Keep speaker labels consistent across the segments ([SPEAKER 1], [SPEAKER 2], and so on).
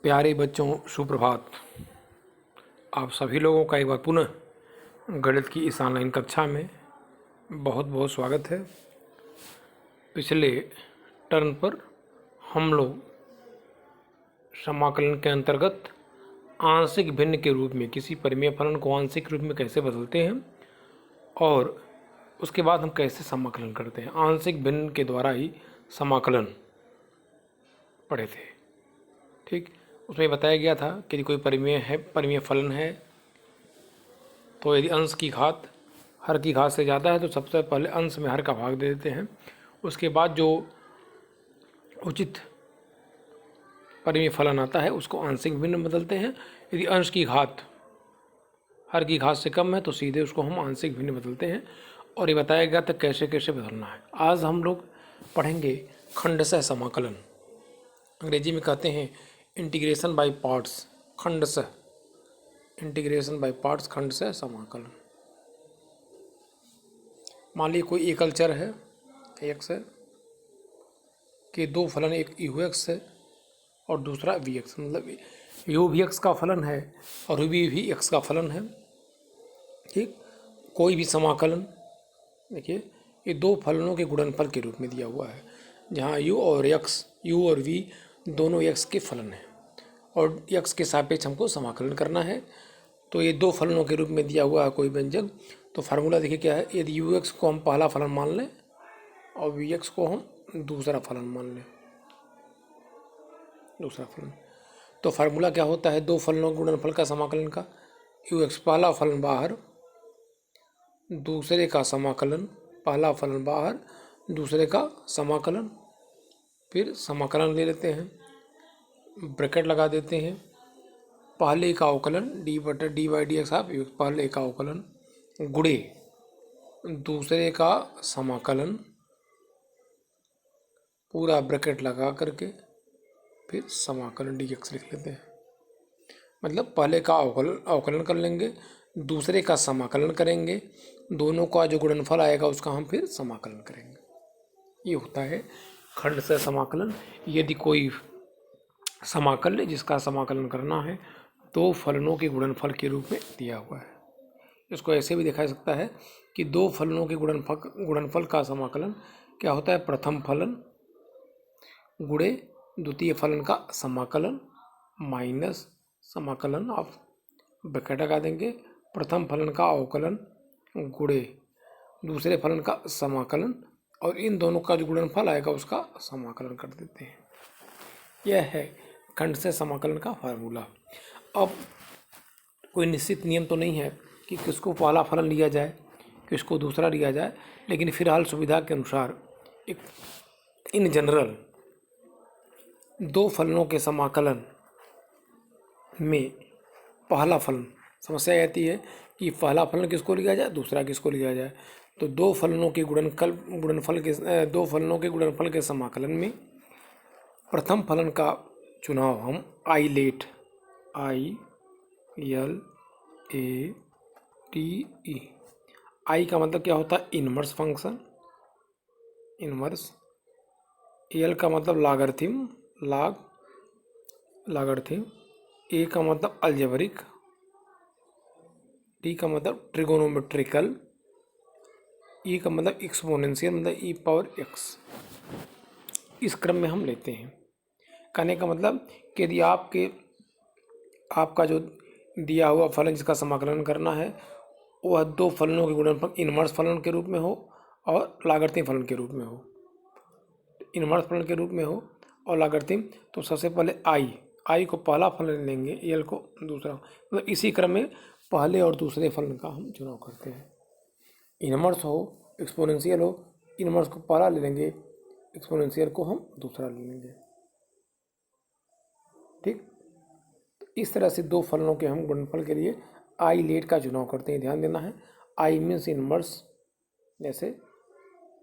[SPEAKER 1] प्यारे बच्चों, सुप्रभात। आप सभी लोगों का एक बार पुनः गणित की इस ऑनलाइन कक्षा में बहुत बहुत स्वागत है। पिछले टर्न पर हम लोग समाकलन के अंतर्गत आंशिक भिन्न के रूप में किसी परिमेय फलन को आंशिक रूप में कैसे बदलते हैं और उसके बाद हम कैसे समाकलन करते हैं, आंशिक भिन्न के द्वारा ही समाकलन पढ़े थे। ठीक, उसमें बताया गया था कि यदि कोई परिमेय फलन है तो यदि अंश की घात हर की घात से ज़्यादा है तो सबसे पहले अंश में हर का भाग दे देते हैं। उसके बाद जो उचित परिमेय फलन आता है उसको आंशिक भिन्न बदलते हैं। यदि अंश की घात हर की घात से कम है तो सीधे उसको हम आंशिक भिन्न बदलते हैं और ये बताया गया था कैसे कैसे बदलना है। आज हम लोग पढ़ेंगे खंडशः समाकलन। अंग्रेजी में कहते हैं इंटीग्रेशन बाय पार्ट्स, खंडशः, इंटीग्रेशन बाय पार्ट्स, खंडशः समाकलन। मान लीजिए कोई एकल चर है एक्स है कि दो फलन, एक यू एक्स है और दूसरा वी एक्स, मतलब यू भी एक्स का फलन है और वी भी एक्स का फलन है। ठीक, कोई भी समाकलन देखिए ये दो फलनों के गुणनफल के रूप में दिया हुआ है, जहाँ यू और एक्स, यू और वी दोनों एक्स के फलन हैं और एक्स के सापेक्ष हमको समाकलन करना है। तो ये दो फलनों के रूप में दिया हुआ है कोई व्यंजक, तो फार्मूला देखिए क्या है। यदि यू एक्स को हम पहला फलन मान लें और वी एक्स को हम दूसरा फलन मान लें, दूसरा फलन, तो फार्मूला क्या होता है दो फलनों के गुणनफल का समाकलन का। यू एक्स पहला फलन बाहर, दूसरे का समाकलन, पहला फलन बाहर, दूसरे का समाकलन, फिर समाकलन ले लेते हैं, ब्रैकेट लगा देते हैं, पहले का अवकलन डी बाई डी एक्स आप पहले का अवकलन गुणे दूसरे का समाकलन, पूरा ब्रैकेट लगा करके फिर समाकलन डी एक्स लिख लेते हैं। मतलब पहले का अवकलन कर लेंगे, दूसरे का समाकलन करेंगे, दोनों का जो गुणनफल आएगा उसका हम फिर समाकलन करेंगे। ये होता है खंडशः समाकलन। यदि कोई समाकल्य जिसका समाकलन करना है दो फलनों के गुणनफल के रूप में दिया हुआ है। इसको ऐसे भी दिखा सकता है कि दो फलनों के गुणनफल का समाकलन क्या होता है, प्रथम फलन गुणे द्वितीय फलन का समाकलन माइनस समाकलन ऑफ, ब्रैकेट लगा देंगे, प्रथम फलन का अवकलन गुणे दूसरे फलन का समाकलन और इन दोनों का जो गुणनफल आएगा उसका समाकलन कर देते हैं। यह है खंडशः समाकलन का फार्मूला। अब कोई निश्चित नियम तो नहीं है कि किसको पहला फलन लिया जाए किसको दूसरा लिया जाए, लेकिन फिलहाल सुविधा के अनुसार एक इन जनरल दो फलनों के समाकलन में पहला फलन, समस्या आती है कि पहला फलन किसको लिया जाए दूसरा किसको लिया जाए। तो दो फलनों के गुणनफल के समाकलन में प्रथम फलन का चुनाव हम I late, I L A T E, I का मतलब क्या होता है इनवर्स फंक्शन, इनवर्स, एल का मतलब लागरिथम, लागरिथम, ए का मतलब अलजेब्रिक, टी का मतलब ट्रिगोनोमेट्रिकल, ई का मतलब एक्सपोनेंशियल, मतलब ई पावर एक्स। इस क्रम में हम लेते हैं। कहने का मतलब कि यदि आपका जो दिया हुआ फलन जिसका समाकलन करना है वह दो फलनों के गुणनफल इनवर्स फलन के रूप में हो और लागरिथम फलन के रूप में हो, इनवर्स फलन के रूप में हो और लागरिथम, तो सबसे पहले आई को पहला फलन लेंगे, एल को दूसरा, मतलब इसी क्रम में पहले और दूसरे फलन का हम चुनाव करते हैं। इनवर्स हो एक्सपोनेंशियल हो, इनवर्स को पहला ले लेंगे, एक्सपोनेंशियल को हम दूसरा ले लेंगे। ठीक, इस तरह से दो फलनों के हम गुणनफल के लिए आई लेट का चुनाव करते हैं। ध्यान देना है आई मीन्स इनवर्स, जैसे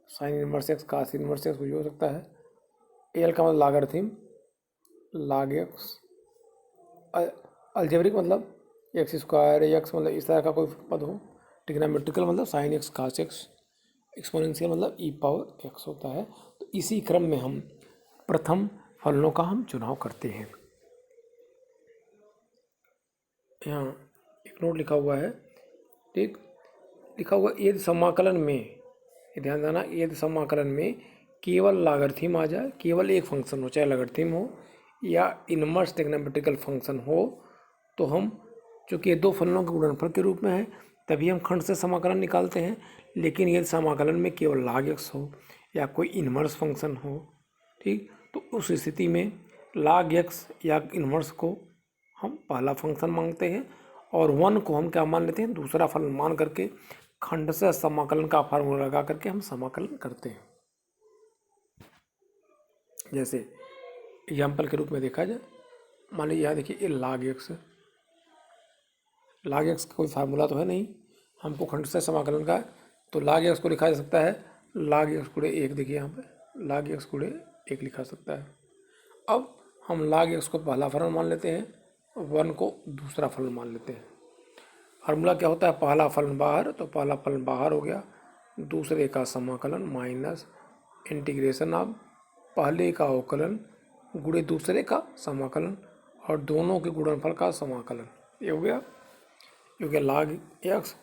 [SPEAKER 1] साइन इनवर्स एक्स, कास इनवर्स एक्स कुछ हो सकता है। एल का मतलब लागरिथम, लाग एक्स, अलजेब्रिक मतलब एक्स स्क्वायर, एक्स मतलब इस तरह का कोई पद हो, ट्रिग्नोमेट्रिकल मतलब साइन एक्स कास एक्स, एक्सपोनेंशियल मतलब ई पावर एक्स होता है। तो इसी क्रम में हम प्रथम फलनों का हम चुनाव करते हैं। यहाँ एक नोट लिखा हुआ है, ठीक, लिखा हुआ यदि समाकलन में, ये ध्यान देना, यदि समाकलन में केवल लॉगरिथम आ जाए, केवल एक फंक्शन हो, चाहे लॉगरिथम हो या इनवर्स ट्रिग्नोमेट्रिकल फंक्शन हो, तो हम, चूँकि ये दो फलनों के गुणनफल के रूप में है, तभी हम खंड से समाकलन निकालते हैं। लेकिन यदि समाकलन में केवल log x हो या कोई इनवर्स फंक्शन हो, ठीक, तो उस स्थिति में log x या इनवर्स को हम पहला फंक्शन मांगते हैं और 1 को हम क्या मान लेते हैं, दूसरा फलन मान करके खंड से समाकलन का फार्मूला लगा करके हम समाकलन करते हैं। जैसे एग्जाम्पल के रूप में देखा जाए, मान लीजिए यहाँ देखिए ये log x है, log x का कोई फार्मूला तो है नहीं, हमको खंड से समाकलन का, तो log x को लिखा जा सकता है log x गुणे 1, देखिए यहाँ पे log x गुणे 1 लिखा सकता है। अब हम log x को पहला फलन मान लेते हैं, 1 को दूसरा फलन मान लेते हैं। फार्मूला क्या होता है, पहला फलन बाहर, तो पहला फलन बाहर हो गया, दूसरे का समाकलन माइनस इंटीग्रेशन ऑफ पहले का अवकलन गुणे दूसरे का समाकलन और दोनों के गुणनफल का समाकलन, ये हो गया। क्योंकि log x,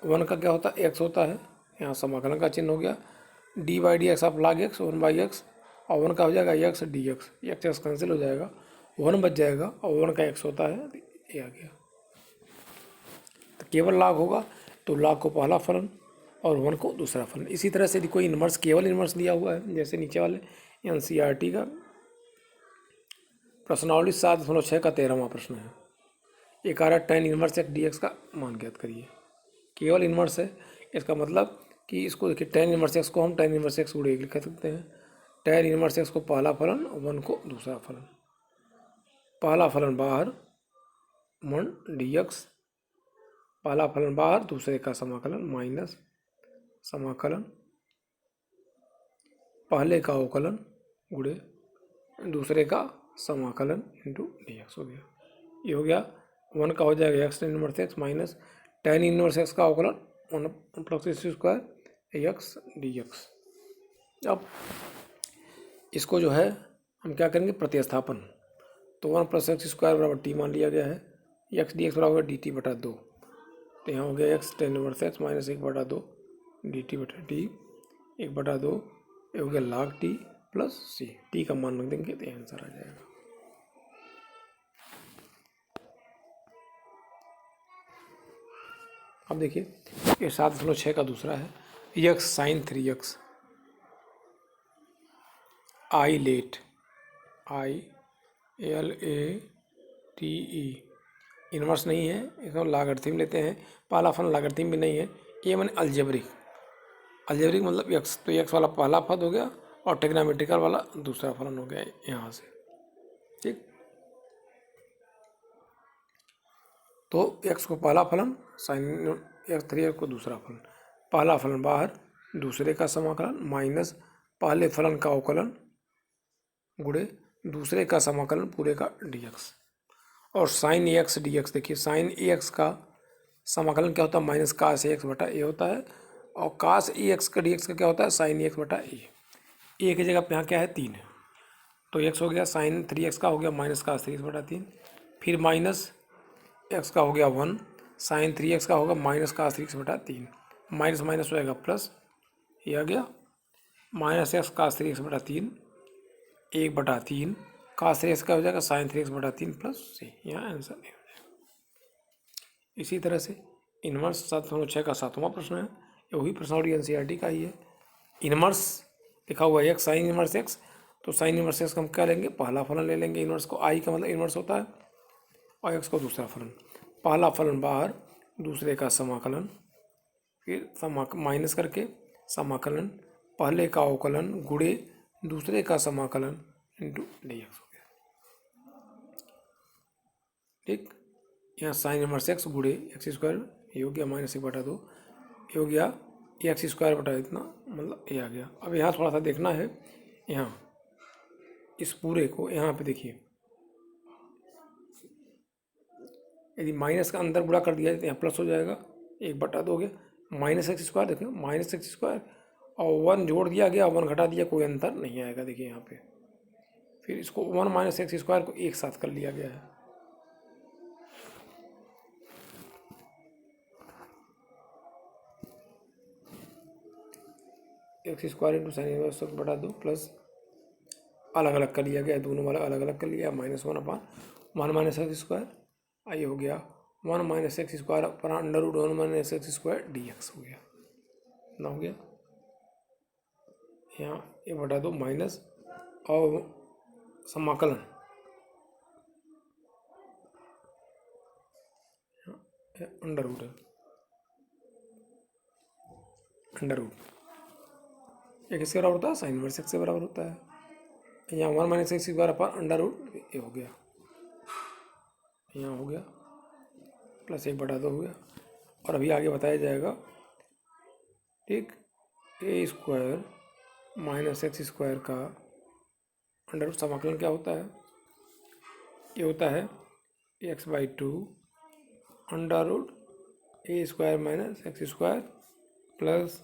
[SPEAKER 1] 1 का क्या होता है, x होता है, यहाँ समाकलन का चिन्ह हो गया, D by D x of log x 1/x, और 1 का हो जाएगा x dx, x कैंसिल हो जाएगा, 1 बच जाएगा और 1 का x होता है, ये आ गया। तो केवल log होगा तो log को पहला फलन और 1 को दूसरा फलन। इसी तरह से यदि कोई इनवर्स, केवल इनवर्स दिया हुआ है, जैसे नीचे वाले NCERT का प्रश्नावली 7.6 का 13वां प्रश्न है, एक आ रहा tan इनवर्स x dx का मान ज्ञात करिए। केवल इनवर्स है, इसका मतलब कि इसको देखिए, tan इनवर्स x को हम tan इनवर्स x गुणे 1 लिख सकते हैं, tan इनवर्स x को पहला फलन, 1 को दूसरा फलन, पहला फलन बाहर 1 dx, पहला फलन बाहर, दूसरे का समाकलन माइनस समाकलन पहले का अवकलन गुणे दूसरे का समाकलन इंटू dx हो गया। ये हो गया, 1 का हो जाएगा x tan inverse x minus tan inverse x का अवकलन 1 plus x square x dx। अब इसको जो है हम क्या करेंगे, प्रतिस्थापन, तो 1 प्लस x स्क्वायर बराबर t मान लिया गया है, x dx बराबर dt बटा 2, तो यहाँ हो गया x tan inverse x minus 1/2 dt बटा t 1/2, ये हो गया log t plus c, t का मान रख देंगे तो आंसर आ जाएगा। अब देखिए ये 7.6 का दूसरा है, x sin 3x I late, ILATE, inverse नहीं है, इसको लॉगरिथम लेते हैं, पहला फलन लॉगरिथम भी नहीं है, ये मैंने अलजेब्रिक, अलजेब्रिक मतलब x, तो x वाला पहला पद हो गया और ट्रिग्नोमेट्रिकल वाला दूसरा फलन हो गया यहाँ से, ठीक। तो x को पहला फलन, साइन x 3x को दूसरा फलन, पहला फलन बाहर, दूसरे का समाकलन माइनस पहले फलन का अवकलन गुणे दूसरे का समाकलन पूरे का dx, और साइन ax dx, देखिए साइन ax का समाकलन क्या होता है, माइनस कास ax बटा a होता है, और कास ax का dx का क्या होता है, साइन ax बटा a, a की जगह पे यहाँ क्या है 3 है, तो x हो गया साइन 3x का हो गया माइनस कास 3x बटा 3, फिर माइनस x का हो गया 1, साइन 3x का होगा माइनस कास 3x बटा 3, माइनस माइनस हो जाएगा प्लस, ये आ गया माइनस x कास 3x बटा 3, 1/3 कास 3x का हो जाएगा साइन 3x बटा 3 प्लस c, यहाँ आंसर नहीं हो जाएगा। इसी तरह से इनवर्स 7.6 का 7वां प्रश्न है, ये वही प्रश्नावली NCERT का ही है। इनवर्स लिखा हुआ है x साइन इनवर्स x, तो साइन इनवर्स x हम क्या लेंगे, पहला फलन ले लेंगे, इनवर्स को, i का मतलब इनवर्स होता है, और x को दूसरा फलन, पहला फलन बाहर, दूसरे का समाकलन, फिर माइनस करके समाकलन पहले का अवकलन गुणे दूसरे का समाकलन इंटू dx हो गया, ठीक। यहाँ साइन इनवर्स x गुणे x स्क्वायर, ये हो गया माइनस 1/2, ये हो गया x स्क्वायर बटा इतना, मतलब ये आ गया। अब यहाँ थोड़ा सा देखना है, यहाँ इस पूरे को यहाँ पे देखिए, यदि माइनस का अंदर गुणा कर दिया जाए तो यहाँ प्लस हो जाएगा, 1/2 हो गया, माइनस x स्क्वायर, देखिए माइनस x स्क्वायर और 1 जोड़ दिया गया, 1 घटा दिया, कोई अंतर नहीं आएगा, देखिए यहाँ पे। फिर इसको 1 माइनस x स्क्वायर को एक साथ कर लिया गया है, x square into sine inverse x बटा 2 प्लस अलग अलग कर लिया गया, दोनों वाला अलग अलग कर लिया, माइनस 1/1 माइनस एक्स स्क्वायर, ये हो गया 1 माइनस एक्स स्क्वायर पर under root 1 minus x square D x हो गया, ना हो गया। यहाँ ये बटा 2 माइनस और समाकलन अंडर रूट है, अंडर रूट ये किसके बराबर होता है, साइन इनवर्स एक्स के बराबर होता है। यहाँ 1 माइनस एक्स स्क्वायर पर अंडर रूट ये हो गया, यहाँ हो गया प्लस 1/2 हो गया। और अभी आगे बताया जाएगा, ठीक, A square minus x square का अंडर रूट समाकलन क्या होता है, ये होता है x/2 under root A square minus x square plus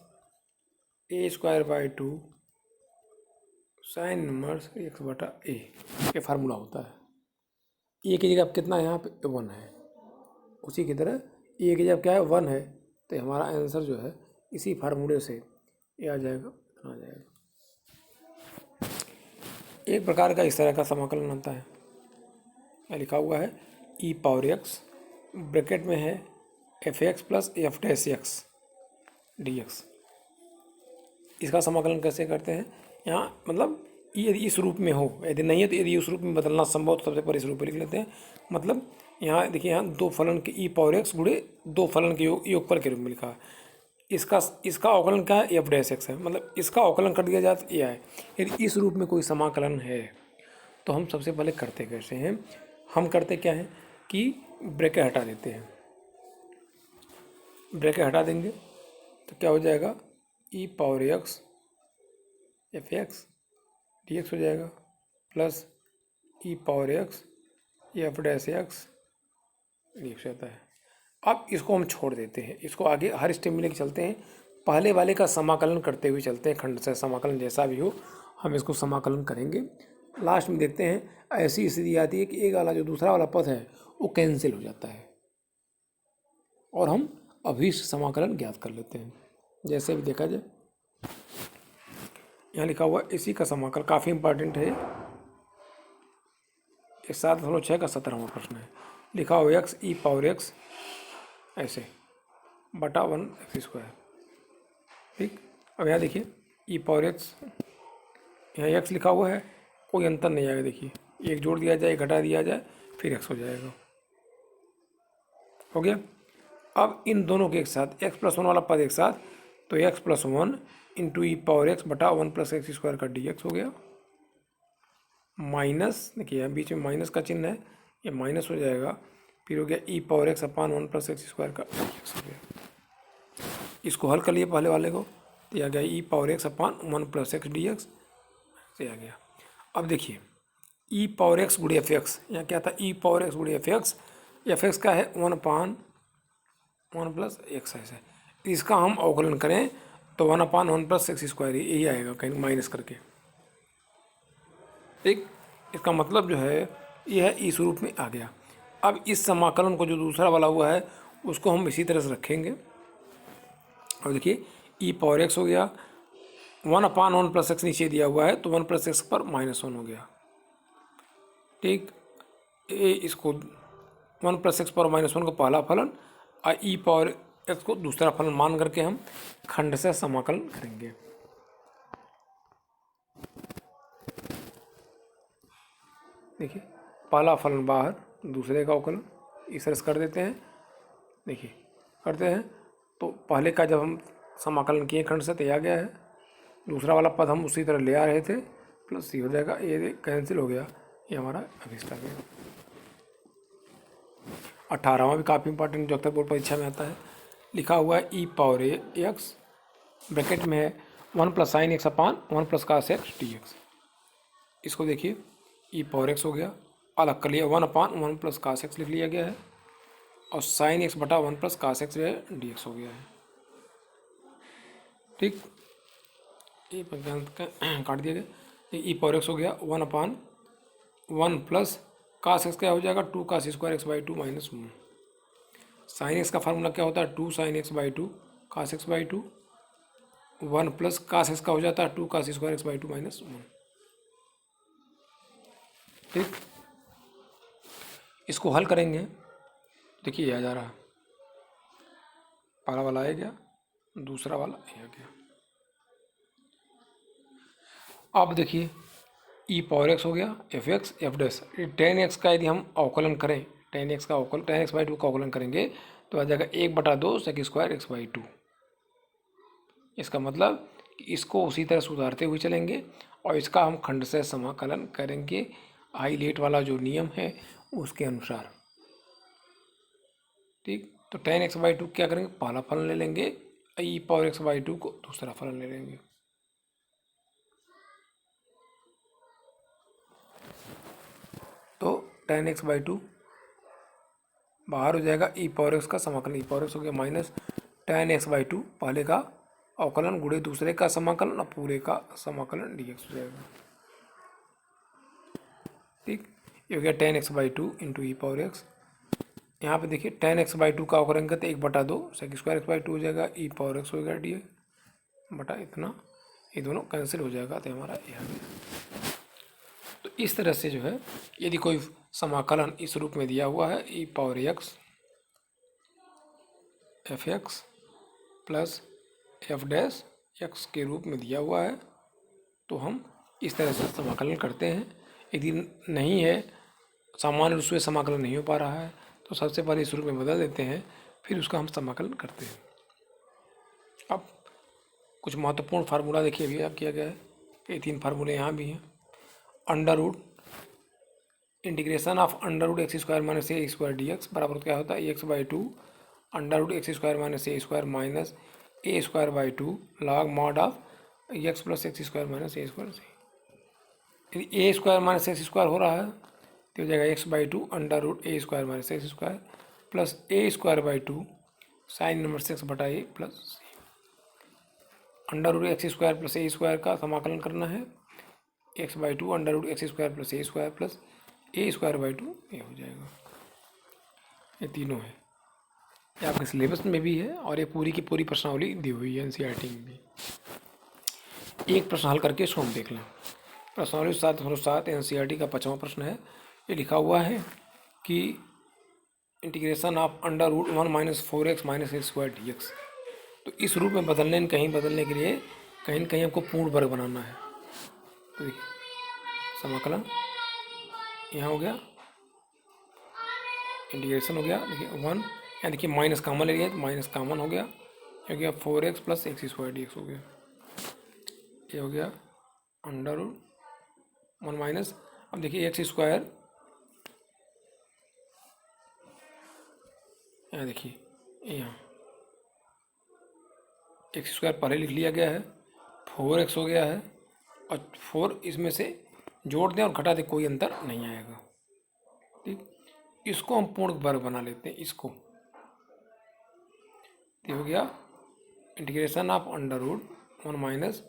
[SPEAKER 1] A square by 2 sine inverse x बटा ए, ये फार्मूला होता है। ए की जगह अब कितना है, यहाँ पे 1 है, उसी की तरह ए की जगह क्या है 1 है, तो हमारा आंसर जो है इसी फार्मूले से ये आ जाएगा, आ जाएगा। एक प्रकार का इस तरह का समाकलन बनता है, क्या लिखा हुआ है ई पावर एक्स ब्रैकेट में है F x plus f dash x d x. इसका समाकलन कैसे करते हैं, यहाँ मतलब यदि इस रूप में हो, यदि नहीं है तो यदि उस रूप में बदलना संभव तो सबसे पहले इस रूप में लिख लेते हैं। मतलब यहाँ देखिए, यहाँ 2 फलन के ई पावर एक्स गुणे 2 फलन के योगफल के रूप में लिखा है। इसका अवकलन क्या है, एफ डैश एक्स है, मतलब इसका अवकलन कर दिया जाए तो ये है। यदि इस रूप में कोई समाकलन है तो हम सबसे पहले करते कैसे हैं, हम करते क्या है कि ब्रैकेट हटा देते हैं, ब्रैकेट हटा देंगे तो क्या हो जाएगा, e power x f x d x हो जाएगा plus e power x f dash x d x रहता है। अब इसको हम छोड़ देते हैं, इसको आगे हर स्टेप में लेके चलते हैं, पहले वाले का समाकलन करते हुए चलते हैं, खंड से समाकलन जैसा भी हो हम इसको समाकलन करेंगे। लास्ट में देखते हैं ऐसी स्थिति आती है कि एक वाला जो दूसरा वाला पद है वो कैंसिल हो जाता है और हम अभीष्ट समाकलन ज्ञात कर लेते हैं। जैसे भी देखा जाए, यहाँ लिखा हुआ इसी का समाकलन काफ़ी इंपॉर्टेंट है, 7.6 का 17वां प्रश्न है। लिखा हुआ एक्स ई पावर एक्स ऐसे बटा 1 एक्स स्क्वायर, ठीक। अब यहाँ देखिए ई पावर एक्स, यहाँ एक्स लिखा हुआ है, कोई अंतर नहीं आएगा, देखिए एक जोड़ दिया जाए, घटा दिया जाए, फिर एक्स हो जाएगा, हो गया। अब इन दोनों के एक साथ एक्स प्लस 1 वाला पद एक साथ, तो एक्स प्लस 1 इंटू ई पावर एक्स बटा 1 प्लस एक्स स्क्वायर का डी एक्स हो गया, माइनस देखिए बीच में माइनस का चिन्ह है, ये माइनस हो जाएगा, फिर हो गया ई power x upon 1 plus x square का डी एक्स हो गया। इसको हल कर लिए पहले वाले को, तो आ गया ई power x upon 1 plus x d x से आ गया। अब देखिए ई पावर एक्स गुड़े एफ एक्स, यहाँ क्या था ई पावर एक्स गुड़े एफ एक्स का है 1/1 प्लस एक्स ऐसे, इसका हम अवकलन करें तो 1/1 प्लस एक्स स्क्वायर यही आएगा कहीं माइनस करके, ठीक। इसका मतलब जो है ये है इस रूप में आ गया। अब इस समाकलन को जो दूसरा वाला हुआ है उसको हम इसी तरह से रखेंगे, और देखिए ई पावर एक्स हो गया, 1/1 प्लस एक्स नीचे दिया हुआ है तो 1 प्लस एक्स पर -1 हो गया, ठीक। ये इसको 1 प्लस एक्स पर -1 को पहला फलन और ई पावर एक्स को दूसरा फलन मान करके हम खंड से समाकलन करेंगे। देखिए पहला फलन बाहर, दूसरे का अवकलन इस तरह से कर देते हैं, देखिए करते हैं तो पहले का जब हम समाकलन किए खंड से तो आ गया है, दूसरा वाला पद हम उसी तरह ले आ रहे थे, प्लस सी हो जाएगा, ये कैंसिल हो गया, ये हमारा अभिष्ट आ गया। 18वां भी काफ़ी इंपॉर्टेंट जो अक्सर बोर्ड परीक्षा में आता है, लिखा हुआ है ई पावर एक्स ब्रैकेट में है 1 plus sine x upon 1 plus cos x d x. इसको देखिए ई पावर एक्स हो गया, अलग कर लिया, 1/1 प्लस कास एक्स लिख लिया गया है, और साइन एक्स बटा 1 plus cos x d x हो गया है, ठीक। ये काट दिया गया, ई पावर एक्स हो गया 1/1 प्लस कास एक्स क्या हो जाएगा 2 cos square x by 2 minus 1। Sine x का फार्मूला क्या होता है 2 sine x by 2 cos x by 2, 1 plus cos इसका हो जाता है 2 cos square x by two minus 1। ठीक, इसको हल करेंगे, देखिए आ जा रहा है, पहला वाला आ गया, दूसरा वाला आ गया। अब देखिए ई पावर एक्स हो गया, F x f dash, ten x का यदि हम अवकलन करें, टेन एक्स बाई टू का अवकलन करेंगे तो आ जाएगा 1/2 sec square x by two. इसका मतलब कि इसको उसी तरह सुधारते हुए चलेंगे और इसका हम खंड से समाकलन करेंगे हाईलाइट वाला जो नियम है उसके अनुसार। ठीक, तो टेन एक्स बाई टू क्या करेंगे, पहला फलन ले लेंगे, ई पावर एक्स बाई टू को दूसरा फलन ले लेंगे। तो टेन एक्स बाई टू बाहर हो जाएगा, ई पावर एक्स का समाकलन, ई पावर एक्स हो गया minus ten x by to, पहले का अवकलन गुणे दूसरे का समाकलन और पूरे का समाकलन डीएक्स हो जाएगा। ठीक, ये हो गया ten x by two into E power x. यहाँ पे देखिए टेन एक्स बाई टू का अवकलन करते 1/2 sec square x by two हो जाएगा, ई पावर एक्स हो गया डी बटा इतना, ये दोनों कैंसिल हो जाएगा तो हमारा ये आ गया। तो इस तरह से जो है यदि कोई समाकलन इस रूप में दिया हुआ है, e power x f x plus f dash x के रूप में दिया हुआ है, तो हम इस तरह से समाकलन करते हैं। यदि नहीं है, सामान्य रूप से समाकलन नहीं हो पा रहा है, तो सबसे पहले इस रूप में बदल देते हैं, फिर उसका हम समाकलन करते हैं। अब कुछ महत्वपूर्ण फार्मूला देखिए अभी किया गया है, ये 3 फार्मूले यहाँ भी हैं। Under root integration of under root x square minus a square D x बराबर क्या होता है, x by two under root x square minus a square minus a square by two log mod of x plus x square minus a square से। यदि a square minus x square हो रहा है तो हो जाएगा x by two under root A square minus x square plus A square by two sine number 6 बटा a plus under root x square plus A square का समाकलन करना है, x by two under root x square plus A square by two ये हो जाएगा। ये तीनों है, ये आपके सिलेबस में भी है और ये पूरी की पूरी प्रश्नावली दी हुई है एनसीईआरटी में भी। एक प्रश्न हल करके इसको हम देख लें। प्रश्नावली 7/7 एनसीईआरटी का 5वां प्रश्न है। ये लिखा हुआ है कि integration of under root 1 minus 4x minus x square D x. तो इस रूप में बदलने के लिए कहीं न कहीं हमको पूर्ण वर्ग बनाना है। तो देखिए समाकलन यहाँ हो गया, इंटीग्रेशन हो गया, देखिए 1 यहाँ देखिए माइनस कॉमन ले लिया तो माइनस कॉमन हो गया, ये हो गया 4x plus x square D x हो गया, ये हो गया अंडर रूट 1 माइनस, अब देखिए एक्स स्क्वायर, यहाँ देखिए यहाँ एक्स स्क्वायर पहले लिख लिया गया है, 4x हो गया है और 4 इसमें से जोड़ दें और घटा दें, कोई अंतर नहीं आएगा। ठीक, इसको हम पूर्ण वर्ग बना लेते हैं, इसको हो गया integration of under root 1 minus,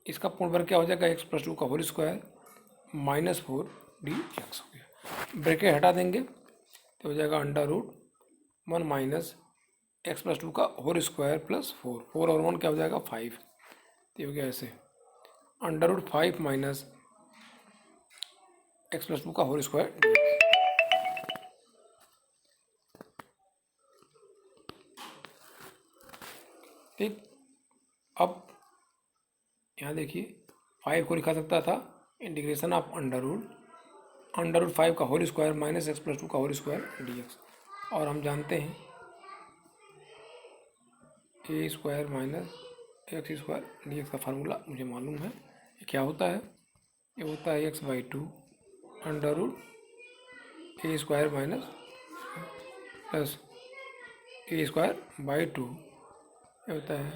[SPEAKER 1] इसका पूर्ण वर्ग क्या हो जाएगा, एक्स प्लस टू का whole square minus 4 d x हो गया। ब्रैकेट हटा देंगे तो हो जाएगा under root 1 minus x plus two का होल स्क्वायर प्लस 4 और 1 क्या हो जाएगा 5, तो हो गया ऐसे under root 5 minus x plus two का होल स्क्वायर। ठीक, अब यहाँ देखिए 5 को लिखा सकता था इंटीग्रेशन ऑफ अंडर रूट 5 का whole square minus x plus two का होल स्क्वायर डी एक्स, और हम जानते हैं a square minus x square D x का फार्मूला मुझे मालूम है, ये क्या होता है, ये होता है x by two under root A square minus plus A square by two, ये होता है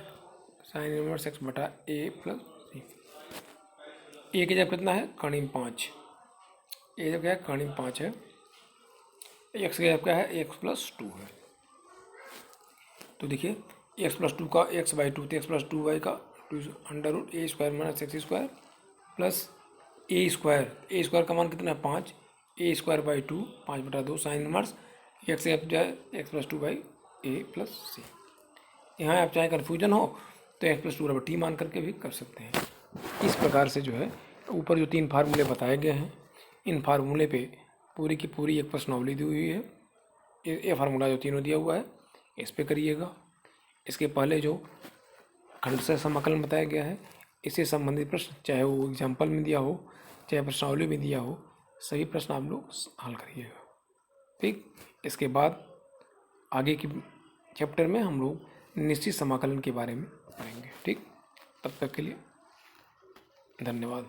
[SPEAKER 1] साइन इनवर्स एक्स बटा ए प्लस सी। ए की जगह कितना है, करीब 5, ए जब क्या है करीब 5 है, एक्स की जगह क्या है एक्स प्लस 2 है। तो देखिए एक्स प्लस 2 का एक्स बाई टू, तो एक्स प्लस 2 बाई का अंडर रूट ए square minus x square plus ए स्क्वायर का मान कितना है 5, a square by 2 5/2 sine inverse x जाए x plus 2 by a plus c. यहाँ आप चाहे कन्फ्यूजन हो तो x+2/t मान करके भी कर सकते हैं। इस प्रकार से जो है ऊपर जो 3 फार्मूले बताए गए हैं, इन फार्मूले पे पूरी की पूरी एक प्रश्नावली दी हुई है। ये फार्मूला जो तीनों दिया हुआ है इस पे करिएगा। इसके पहले जो खंडशः समाकलन बताया गया है, इससे संबंधित प्रश्न चाहे वो एग्जाम्पल में दिया हो चाहे प्रश्नावली में दिया हो, सभी प्रश्न आप लोग हल करिएगा। ठीक, इसके बाद आगे की चैप्टर में हम लोग निश्चित समाकलन के बारे में पढ़ेंगे। ठीक, तब तक के लिए धन्यवाद।